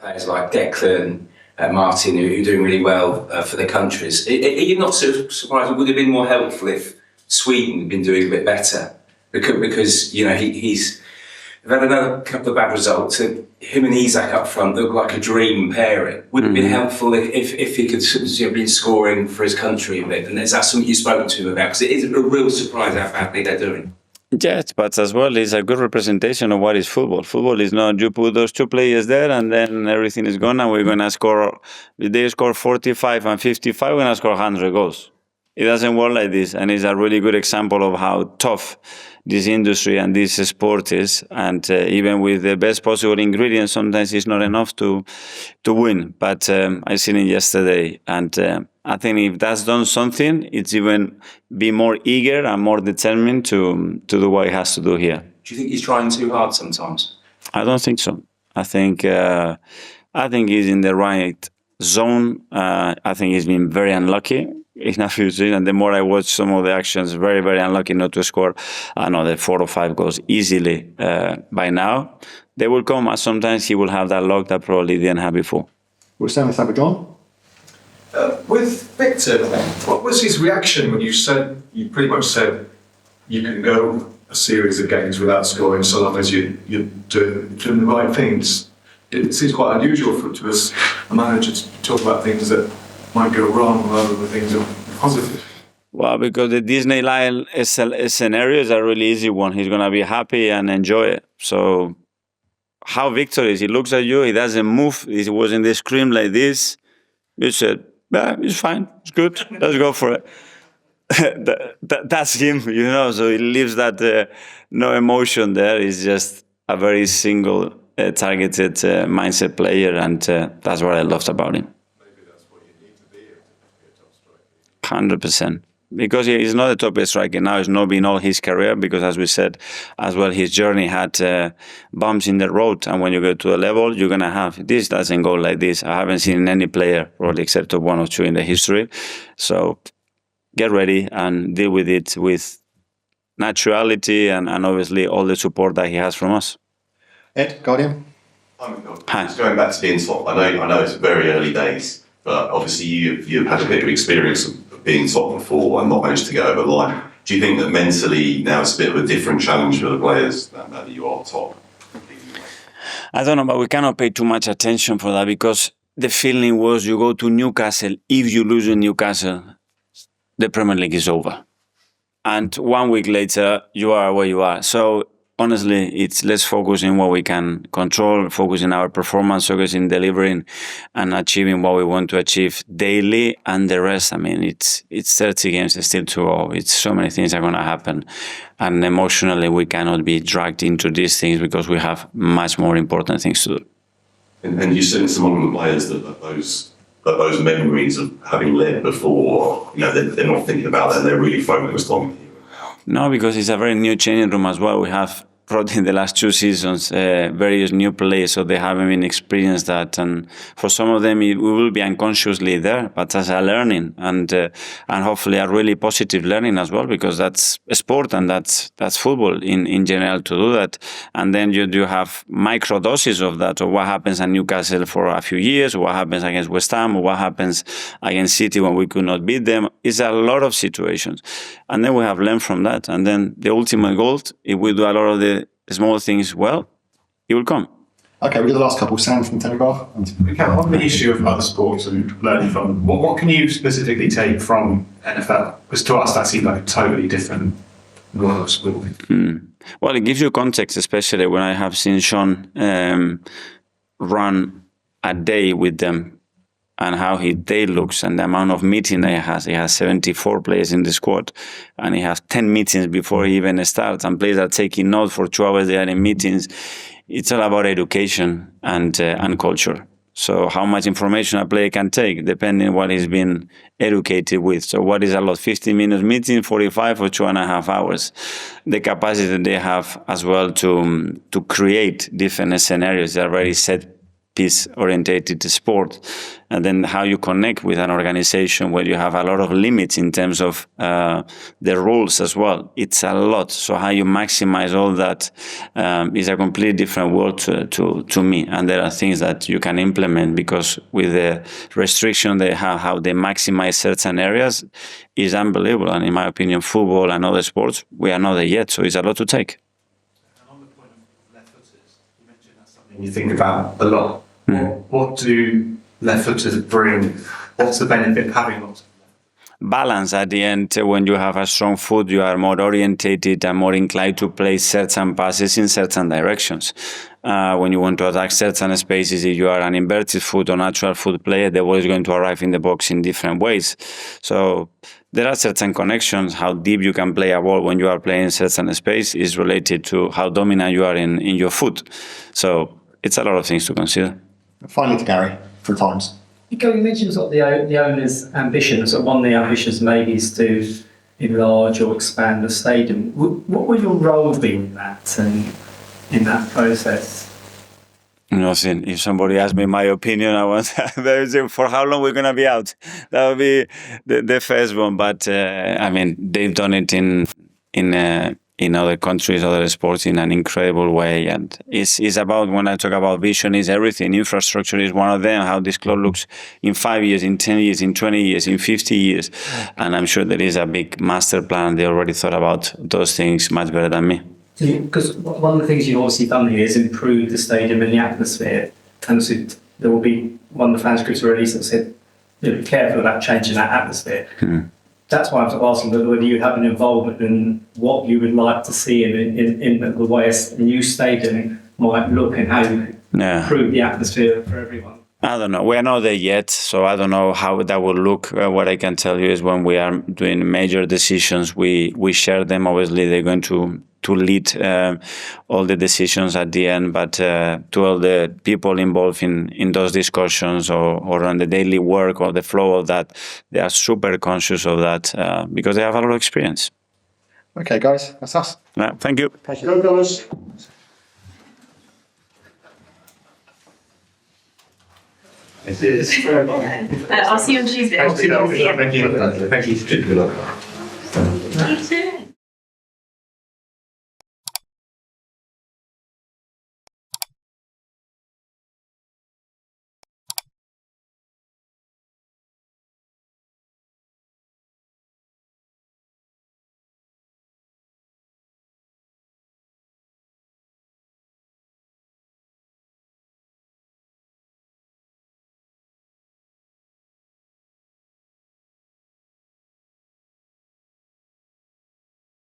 players like Declan, Martin, who are doing really well for their countries. Are you not sort of surprised? It would have been more helpful if Sweden had been doing a bit better, because you know he's had another couple of bad results. And him and Isak up front look like a dream pairing. Would have been helpful if he could sort of been scoring for his country a bit. And is that something you've spoken to him about? Because it is a real surprise how badly they're doing. Yes, but as well, it's a good representation of what is football. Football is not you put those two players there and then everything is gone and we're going to score. If they score 45 and 55, we're going to score 100 goals. It doesn't work like this, and it's a really good example of how tough this industry and this sport is. And even with the best possible ingredients, sometimes it's not enough to win. But I seen it yesterday, and I think if that's done something, it's even be more eager and more determined to do what it has to do here. Do you think he's trying too hard sometimes? I don't think so. I think he's in the right zone. I think he's been very unlucky in a few seasons, and the more I watch some of the actions, very, very unlucky not to score another 4 or 5 goals easily by now. They will come, and sometimes he will have that luck that probably didn't have before. We're staying with Embargoed. With Victor, what was his reaction when you pretty much said you can go a series of games without scoring so long as you're doing the right things? It seems quite unusual to us, a manager, to talk about things that might go wrong rather than things that are positive. Well, because the Disneyland scenario is a really easy one. He's going to be happy and enjoy it. So how Victor is, he looks at you, he doesn't move, he was in the screen like this. You said, yeah, it's fine, it's good, let's go for it. That's him, you know, so he leaves that no emotion there. He's just a very single, targeted mindset player, and that's what I loved about him. 100%. Because he's not a top striker now, it's not been all his career, because as we said as well, his journey had bumps in the road, and when you go to a level, you're going to have, this doesn't go like this. I haven't seen any player, probably except of 1 or 2 in the history. So get ready and deal with it with naturality and obviously all the support that he has from us. Ed, Guardian. Hi. Just going back to being top, I know it's very early days, but obviously you've had a bit of experience of being top before and not managed to get over the line. Do you think that mentally now it's a bit of a different challenge for the players now that you are top? I don't know, but we cannot pay too much attention for that, because the feeling was you go to Newcastle, if you lose in Newcastle, the Premier League is over. And 1 week later, you are where you are. So honestly, it's let's focus in what we can control, focus in our performance, focus in delivering and achieving what we want to achieve daily, and the rest, I mean, it's 30 games still to go. It's so many things are going to happen. And emotionally, we cannot be dragged into these things because we have much more important things to do. And you sense among the players that those memories of having led before, you know, they're not thinking about that, they're really focused on. No, because it's a very new changing room as well. We have brought in the last 2 seasons various new players, so they haven't been experienced that. And for some of them, we will be unconsciously there, but as a learning and hopefully a really positive learning as well, because that's a sport and that's football in general to do that. And then you do have micro doses of that, of what happens at Newcastle for a few years, what happens against West Ham, or what happens against City when we could not beat them. It's a lot of situations. And then we have learned from that. And then the ultimate goal, if we do a lot of the small things well, it will come. Okay, we've got the last couple. Sam from Telegraph. Okay, on the issue of other sports and learning from, what can you specifically take from NFL? Because to us, that seems like a totally different world of sport. Well, it gives you context, especially when I have seen Sean run a day with them and how his day looks and the amount of meeting that he has. He has 74 players in the squad, and he has 10 meetings before he even starts, and players are taking notes for 2 hours. They are in meetings. It's all about education and culture. So how much information a player can take, depending on what he's been educated with. So what is a lot? 15 minutes meeting, 45 or 2.5 hours. The capacity that they have as well to create different scenarios. They're already set peace orientated sport, and then how you connect with an organization where you have a lot of limits in terms of the rules as well. It's a lot. So how you maximize all that is a completely different world to me. And there are things that you can implement because with the restriction they have, how they maximize certain areas is unbelievable. And in my opinion, football and other sports, we are not there yet. So it's a lot to take. You think about a lot. What do left-footers bring? What's the benefit of having lots of balance at the end? When you have a strong foot, you are more orientated and more inclined to play certain passes in certain directions. When you want to attack certain spaces, if you are an inverted foot or natural foot player, the ball is going to arrive in the box in different ways. So there are certain connections. How deep you can play a ball when you are playing in certain space is related to how dominant you are in your foot. So it's a lot of things to consider. Finally to Gary, for times. You mentioned sort of the owner's ambitions. One of the ambitions maybe is to enlarge or expand the stadium. What would your role be in that and in that process? Nothing. If somebody asks me my opinion, I want for how long we're gonna be out. That would be the first one. But I mean, they've done it in other countries, other sports in an incredible way. And it's about, when I talk about vision, is everything. Infrastructure is one of them, how this club looks in 5 years, in 10 years, in 20 years, in 50 years. And I'm sure there is a big master plan. They already thought about those things much better than me. Because one of the things you've obviously done here is improve the stadium and the atmosphere. And so there will be one of the fans groups already that said, be careful about changing that atmosphere. That's why I was asking whether you have an involvement in what you would like to see in the way a new stadium might look and how you improve the atmosphere for everyone. I don't know. We are not there yet, so I don't know how that will look. What I can tell you is when we are doing major decisions, we share them. Obviously, they're going to lead all the decisions at the end, but to all the people involved in those discussions or on the daily work or the flow of that, they are super conscious of that because they have a lot of experience. Okay, guys, that's us. Thank you. Go, guys. I'll see you on Tuesday. Thank you.